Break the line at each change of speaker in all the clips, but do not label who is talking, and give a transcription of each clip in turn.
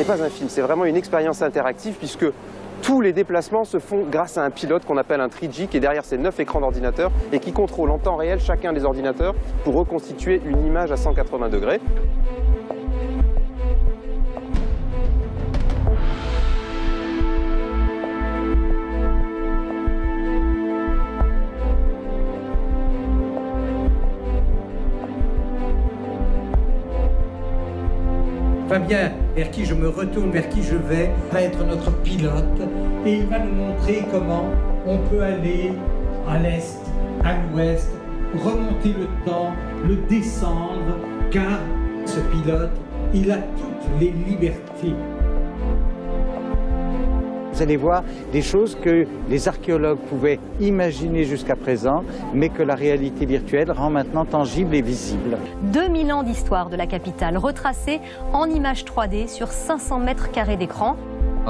pas un film, c'est vraiment une expérience interactive puisque tous les déplacements se font grâce à un pilote qu'on appelle un 3G qui est derrière ces 9 écrans d'ordinateur et qui contrôle en temps réel chacun des ordinateurs pour reconstituer une image à 180 degrés.
Fabien, vers qui je me retourne, vers qui je vais, va être notre pilote et il va nous montrer comment on peut aller à l'est, à l'ouest, remonter le temps, le descendre, car ce pilote, il a toutes les libertés. Vous allez voir des choses que les archéologues pouvaient imaginer jusqu'à présent, mais que la réalité virtuelle rend maintenant tangible et visible.
2000 ans d'histoire de la capitale, retracée en images 3D sur 500 mètres carrés d'écran.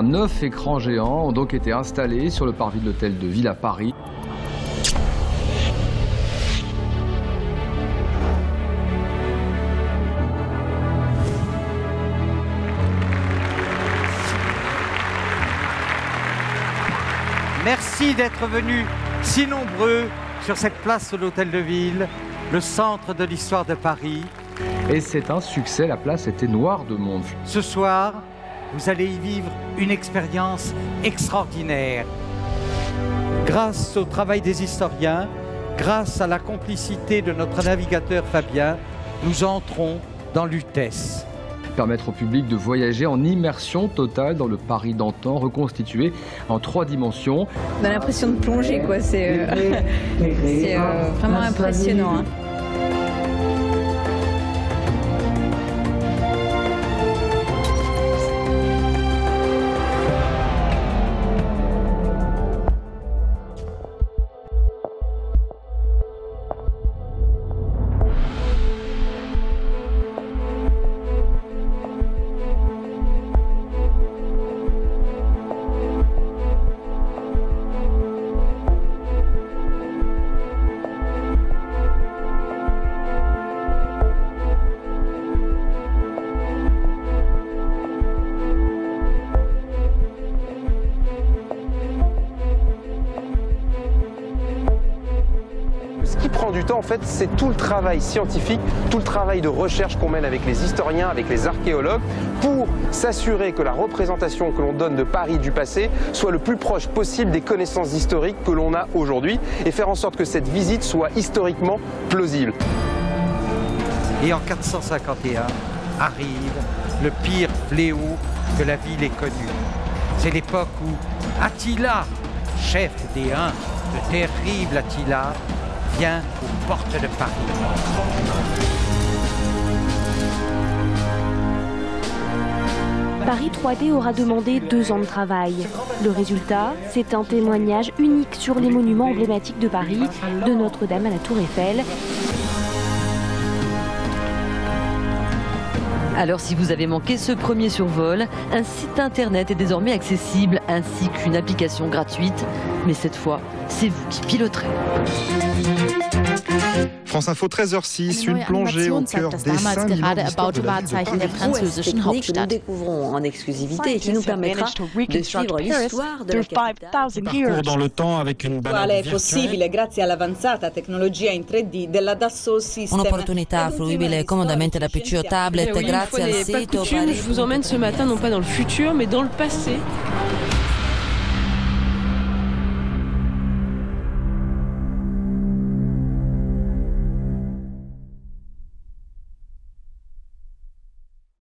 9 écrans géants ont donc été installés sur le parvis de l'hôtel de ville à Paris.
Merci d'être venus si nombreux sur cette place de l'Hôtel de Ville, le centre de l'histoire de Paris.
Et c'est un succès, la place était noire de monde.
Ce soir, vous allez y vivre une expérience extraordinaire. Grâce au travail des historiens, grâce à la complicité de notre navigateur Fabien, nous entrons dans Lutèce.
Permettre au public de voyager en immersion totale dans le Paris d'antan, reconstitué en 3 dimensions.
On a l'impression de plonger, quoi. C'est vraiment impressionnant. Hein.
Du temps, en fait, c'est tout le travail scientifique, tout le travail de recherche qu'on mène avec les historiens, avec les archéologues, pour s'assurer que la représentation que l'on donne de Paris du passé soit le plus proche possible des connaissances historiques que l'on a aujourd'hui et faire en sorte que cette visite soit historiquement plausible.
Et en 451 arrive le pire fléau que la ville ait connu. C'est l'époque où Attila, chef des Huns, le terrible Attila, vient aux portes de Paris.
Paris 3D aura demandé 2 ans de travail. Le résultat, c'est un témoignage unique sur les monuments emblématiques de Paris, de Notre-Dame à la Tour Eiffel.
Alors si vous avez manqué ce premier survol, un site internet est désormais accessible ainsi qu'une application gratuite. Mais cette fois, c'est vous qui piloterez.
France Info 13h06, une plongée au cœur des 5000 ans d'histoire de la ville de Paris.
Que nous découvrons en exclusivité et qui nous permettra de suivre l'histoire de la capitale.
Parcours dans le temps avec une balade virtuelle.
Grazie all'avanzata tecnologia in 3D della Dassault Systèmes.
Un'opportunità fruibile comodamente da PC o tablet grazie al sito.
Je vous emmène ce matin non pas dans le futur mais dans le passé.